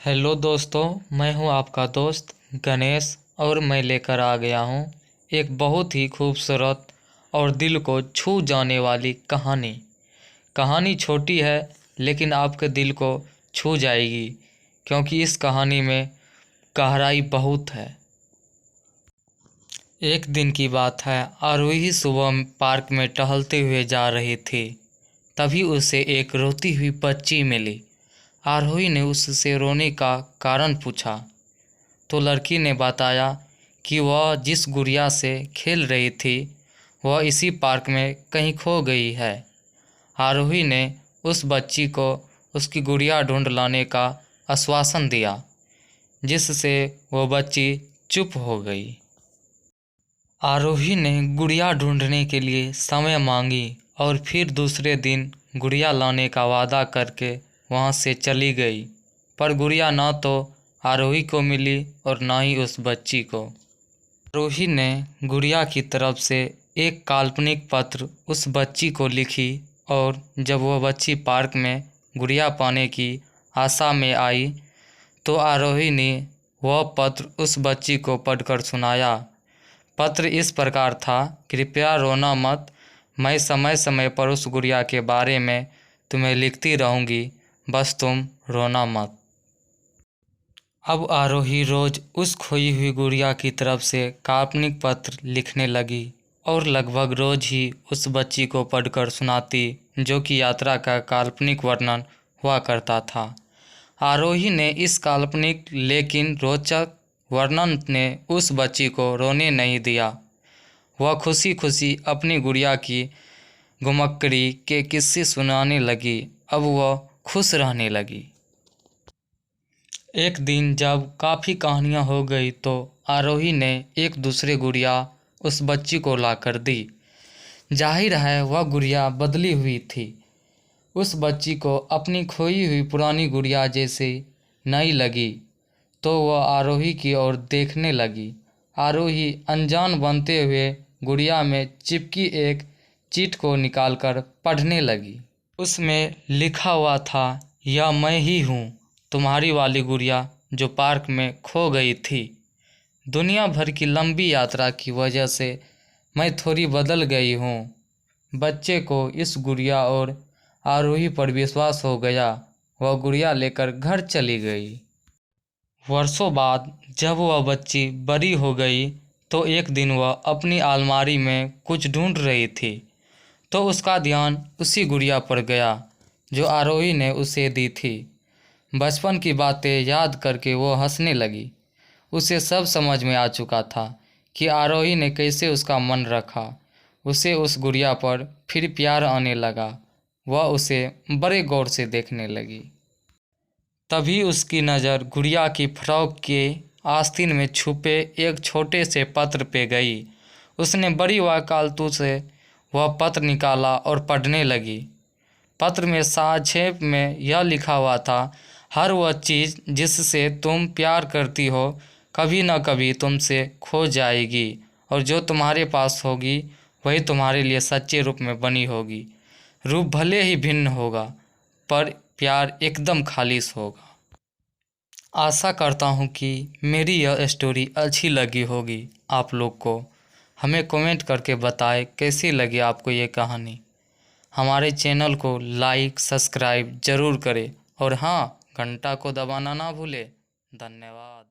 Hello दोस्तों, मैं हूं आपका दोस्त गणेश और मैं लेकर आ गया हूं एक बहुत ही खूबसूरत और दिल को छू जाने वाली कहानी। कहानी छोटी है लेकिन आपके दिल को छू जाएगी क्योंकि इस कहानी में गहराई बहुत है। एक दिन की बात है, आरोही सुबह पार्क में टहलते हुए जा रही थी। तभी उसे एक रोती हुई बच्ची मिली। आरोही ने उससे रोने का कारण पूछा तो लड़की ने बताया कि वह जिस गुड़िया से खेल रही थी वह इसी पार्क में कहीं खो गई है। आरोही ने उस बच्ची को उसकी गुड़िया ढूंढ लाने का आश्वासन दिया, जिससे वह बच्ची चुप हो गई। आरोही ने गुड़िया ढूंढने के लिए समय मांगी और फिर दूसरे दिन गुड़िया लाने का वादा करके वहाँ से चली गई। पर गुड़िया न तो आरोही को मिली और न ही उस बच्ची को। आरोही ने गुड़िया की तरफ से एक काल्पनिक पत्र उस बच्ची को लिखी और जब वह बच्ची पार्क में गुड़िया पाने की आशा में आई तो आरोही ने वह पत्र उस बच्ची को पढ़कर सुनाया। पत्र इस प्रकार था, कृपया रोना मत, मैं समय समय पर उस गुड़िया के बारे में तुम्हें लिखती रहूँगी, बस तुम रोना मत। अब आरोही रोज उस खोई हुई गुड़िया की तरफ से काल्पनिक पत्र लिखने लगी और लगभग रोज ही उस बच्ची को पढ़कर सुनाती, जो कि यात्रा का काल्पनिक वर्णन हुआ करता था। आरोही ने इस काल्पनिक लेकिन रोचक वर्णन ने उस बच्ची को रोने नहीं दिया। वह खुशी खुशी अपनी गुड़िया की घुमक्कड़ी के किस्से सुनाने लगी। अब वह खुश रहने लगी। एक दिन जब काफ़ी कहानियाँ हो गई तो आरोही ने एक दूसरे गुड़िया उस बच्ची को लाकर दी। जाहिर है वह गुड़िया बदली हुई थी। उस बच्ची को अपनी खोई हुई पुरानी गुड़िया जैसे नई लगी तो वह आरोही की ओर देखने लगी। आरोही अनजान बनते हुए गुड़िया में चिपकी एक चिट को निकालकर पढ़ने लगी। उसमें लिखा हुआ था, यह मैं ही हूँ, तुम्हारी वाली गुड़िया जो पार्क में खो गई थी। दुनिया भर की लंबी यात्रा की वजह से मैं थोड़ी बदल गई हूँ। बच्चे को इस गुड़िया और आरोही पर विश्वास हो गया। वह गुड़िया लेकर घर चली गई। वर्षों बाद जब वह बच्ची बड़ी हो गई तो एक दिन वह अपनी अलमारी में कुछ ढूंढ रही थी तो उसका ध्यान उसी गुड़िया पर गया जो आरोही ने उसे दी थी। बचपन की बातें याद करके वो हंसने लगी। उसे सब समझ में आ चुका था कि आरोही ने कैसे उसका मन रखा। उसे उस गुड़िया पर फिर प्यार आने लगा। वह उसे बड़े गौर से देखने लगी। तभी उसकी नज़र गुड़िया की फ्रॉक के आस्तीन में छुपे एक छोटे से पत्र पे गई। उसने बड़ी वकालतू से वह पत्र निकाला और पढ़ने लगी। पत्र में संक्षेप में यह लिखा हुआ था, हर वह चीज़ जिससे तुम प्यार करती हो कभी न कभी तुमसे खो जाएगी और जो तुम्हारे पास होगी वही तुम्हारे लिए सच्चे रूप में बनी होगी। रूप भले ही भिन्न होगा पर प्यार एकदम खालिश होगा। आशा करता हूँ कि मेरी यह स्टोरी अच्छी लगी होगी आप लोग को। हमें कमेंट करके बताएं कैसी लगी आपको ये कहानी। हमारे चैनल को लाइक सब्सक्राइब ज़रूर करें और हाँ, घंटा को दबाना ना भूलें। धन्यवाद।